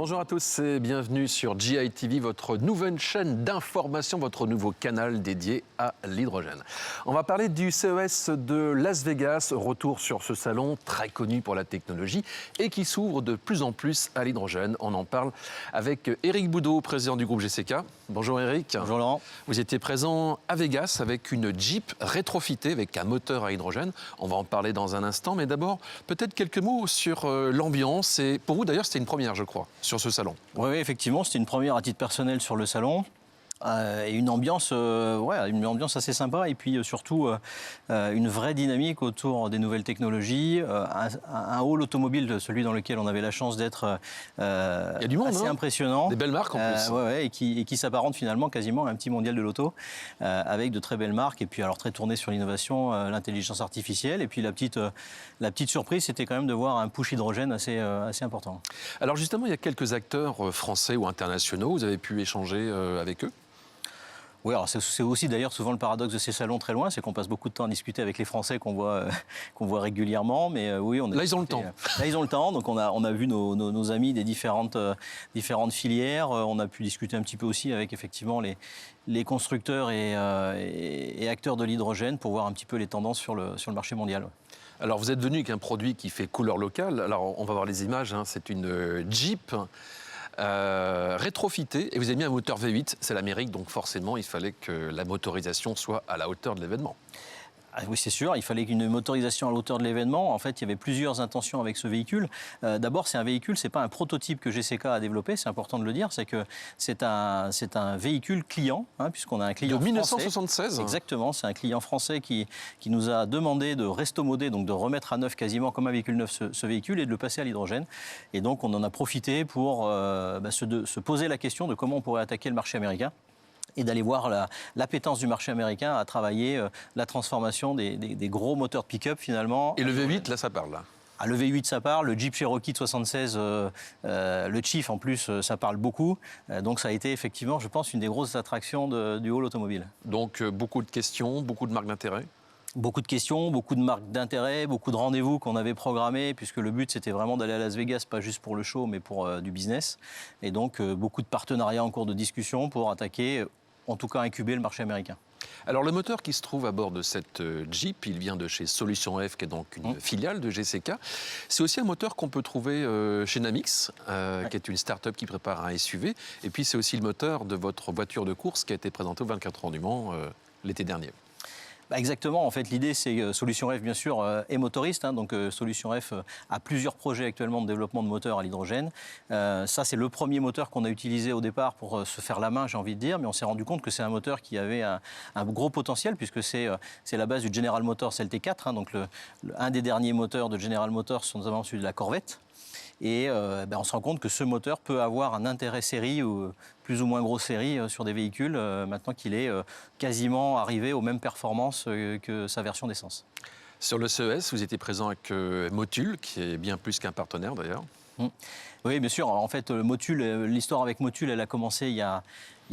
Bonjour à tous et bienvenue sur GITV, votre nouvelle chaîne d'information, votre nouveau canal dédié à l'hydrogène. On va parler du CES de Las Vegas, retour sur ce salon très connu pour la technologie et qui s'ouvre de plus en plus à l'hydrogène. On en parle avec Éric Boudot, président du groupe GCK. Bonjour Éric. Bonjour Laurent. Vous étiez présent à Vegas avec une Jeep rétrofitée avec un moteur à hydrogène. On va en parler dans un instant, mais d'abord, peut-être quelques mots sur l'ambiance. Et pour vous d'ailleurs, c'était une première, je crois, sur ce salon. Oui, effectivement, c'était une première à titre personnel sur le salon. Et une ambiance assez sympa et puis surtout une vraie dynamique autour des nouvelles technologies, un hall automobile, celui dans lequel on avait la chance d'être assez impressionnant. Des belles marques en plus. Et qui s'apparente finalement quasiment à un petit mondial de l'auto avec de très belles marques et puis alors très tourné sur l'innovation, l'intelligence artificielle et puis la petite surprise c'était quand même de voir un push hydrogène assez important. Alors justement, il y a quelques acteurs français ou internationaux, vous avez pu échanger avec eux? Oui, alors c'est aussi d'ailleurs souvent le paradoxe de ces salons très loin, c'est qu'on passe beaucoup de temps à discuter avec les Français qu'on voit régulièrement. Mais oui, là, ils ont le temps. Là, ils ont le temps. Donc, on a vu nos amis des différentes filières. On a pu discuter un petit peu aussi avec effectivement les constructeurs et acteurs de l'hydrogène pour voir un petit peu les tendances sur le marché mondial. Alors, vous êtes venu avec un produit qui fait couleur locale. Alors, on va voir les images. Hein. C'est une Jeep rétrofité et vous avez mis un moteur V8, c'est l'Amérique, donc forcément il fallait que la motorisation soit à la hauteur de l'événement. Ah oui, c'est sûr, il fallait qu'une motorisation à la hauteur de l'événement. En fait, il y avait plusieurs intentions avec ce véhicule. D'abord, c'est un véhicule, c'est pas un prototype que GCK a développé, c'est important de le dire, c'est que c'est un véhicule client, hein, puisqu'on a un client de 1976. Français. Exactement, c'est un client français qui nous a demandé de restomoder, donc de remettre à neuf quasiment comme un véhicule neuf ce véhicule et de le passer à l'hydrogène. Et donc, on en a profité pour se poser la question de comment on pourrait attaquer le marché américain. Et d'aller voir l'appétence du marché américain à travailler la transformation des gros moteurs de pick-up finalement. Et le V8, là, ça parle là. Ah, le V8, ça parle. Le Jeep Cherokee de 76, le Chief en plus, ça parle beaucoup. Donc ça a été effectivement, je pense, une des grosses attractions du hall automobile. Donc beaucoup de questions, beaucoup de marques d'intérêt. Beaucoup de questions, beaucoup de marques d'intérêt, beaucoup de rendez-vous qu'on avait programmés, puisque le but c'était vraiment d'aller à Las Vegas, pas juste pour le show, mais pour du business. Et donc beaucoup de partenariats en cours de discussion pour attaquer, en tout cas incuber le marché américain. Alors le moteur qui se trouve à bord de cette Jeep, il vient de chez Solution F, qui est donc une filiale de GCK. C'est aussi un moteur qu'on peut trouver chez Namix, qui est une start-up qui prépare un SUV. Et puis c'est aussi le moteur de votre voiture de course qui a été présentée au 24 heures du Mans l'été dernier. Exactement. En fait, l'idée, c'est Solution F, bien sûr, est motoriste. Hein, donc, Solution F a plusieurs projets actuellement de développement de moteurs à l'hydrogène. Ça, c'est le premier moteur qu'on a utilisé au départ pour se faire la main, j'ai envie de dire. Mais on s'est rendu compte que c'est un moteur qui avait un gros potentiel, puisque c'est la base du General Motors LT4. Hein, donc, un des derniers moteurs de General Motors, notamment celui de la Corvette. Et on se rend compte que ce moteur peut avoir un intérêt série ou plus ou moins grosse série sur des véhicules maintenant qu'il est quasiment arrivé aux mêmes performances que sa version d'essence. Sur le CES, vous étiez présent avec Motul, qui est bien plus qu'un partenaire d'ailleurs. Oui, bien sûr. En fait, l'histoire avec Motul, elle a commencé il y a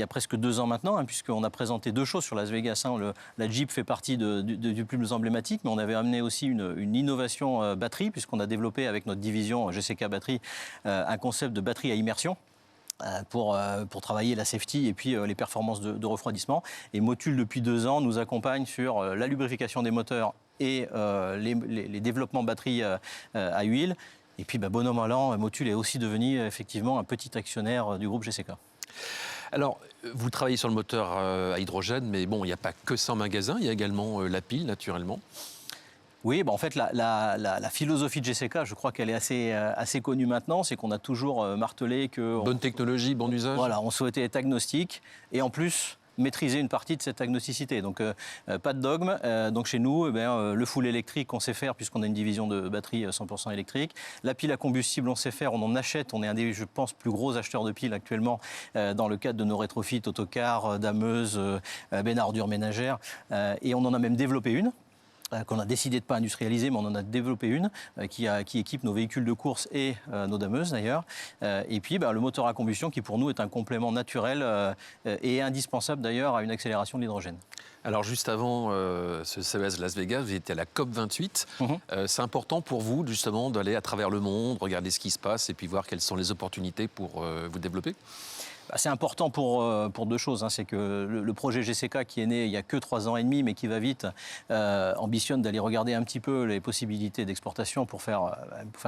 presque 2 ans maintenant, hein, puisqu'on a présenté 2 choses sur Las Vegas. Hein. La Jeep fait partie du plus emblématique, mais on avait amené aussi une innovation batterie, puisqu'on a développé avec notre division GCK Batterie un concept de batterie à immersion. Pour travailler la safety et puis les performances de refroidissement. Et Motul, depuis 2 ans, nous accompagne sur la lubrification des moteurs et les développements batterie à huile. Et puis, bonhomme à l'an, Motul est aussi devenu effectivement un petit actionnaire du groupe GCK. Alors, vous travaillez sur le moteur à hydrogène, mais bon, il n'y a pas que ça en magasin, il y a également la pile, naturellement. Oui, en fait, la philosophie de GCK, je crois qu'elle est assez connue maintenant, c'est qu'on a toujours martelé que... Bonne technologie, bon usage. Voilà, on souhaitait être agnostique et en plus maîtriser une partie de cette agnosticité. Donc, pas de dogme. Donc, chez nous, le full électrique, on sait faire puisqu'on a une division de batterie 100% électrique. La pile à combustible, on sait faire, on en achète. On est un des, je pense, plus gros acheteurs de piles actuellement dans le cadre de nos rétrofits autocars, dameuses, bennes à ordures ménagères. Et on en a même développé une. qu'on a décidé de ne pas industrialiser, mais on en a développé une qui équipe nos véhicules de course et nos dameuses d'ailleurs. Et puis le moteur à combustion qui pour nous est un complément naturel et indispensable d'ailleurs à une accélération de l'hydrogène. Alors juste avant ce CES Las Vegas, vous étiez à la COP28. C'est important pour vous justement d'aller à travers le monde, regarder ce qui se passe et puis voir quelles sont les opportunités pour vous développer? C'est important pour deux choses. C'est que le projet GCK, qui est né il n'y a que 3 ans et demi, mais qui va vite, ambitionne d'aller regarder un petit peu les possibilités d'exportation pour faire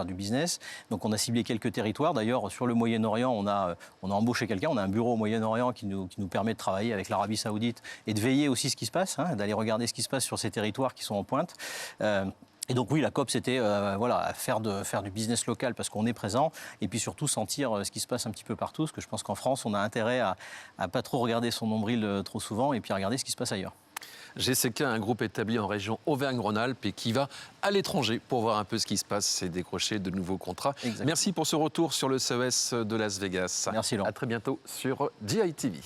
du business. Donc on a ciblé quelques territoires. D'ailleurs, sur le Moyen-Orient, on a embauché quelqu'un. On a un bureau au Moyen-Orient qui nous permet de travailler avec l'Arabie Saoudite et de veiller aussi ce qui se passe, d'aller regarder ce qui se passe sur ces territoires qui sont en pointe. Et donc oui, la COP, c'était faire du business local parce qu'on est présent et puis surtout sentir ce qui se passe un petit peu partout. Parce que je pense qu'en France, on a intérêt à pas trop regarder son nombril trop souvent et puis à regarder ce qui se passe ailleurs. GCK, un groupe établi en région Auvergne-Rhône-Alpes et qui va à l'étranger pour voir un peu ce qui se passe et décrocher de nouveaux contrats. Exactement. Merci pour ce retour sur le CES de Las Vegas. Merci Laurent. À très bientôt sur GITV.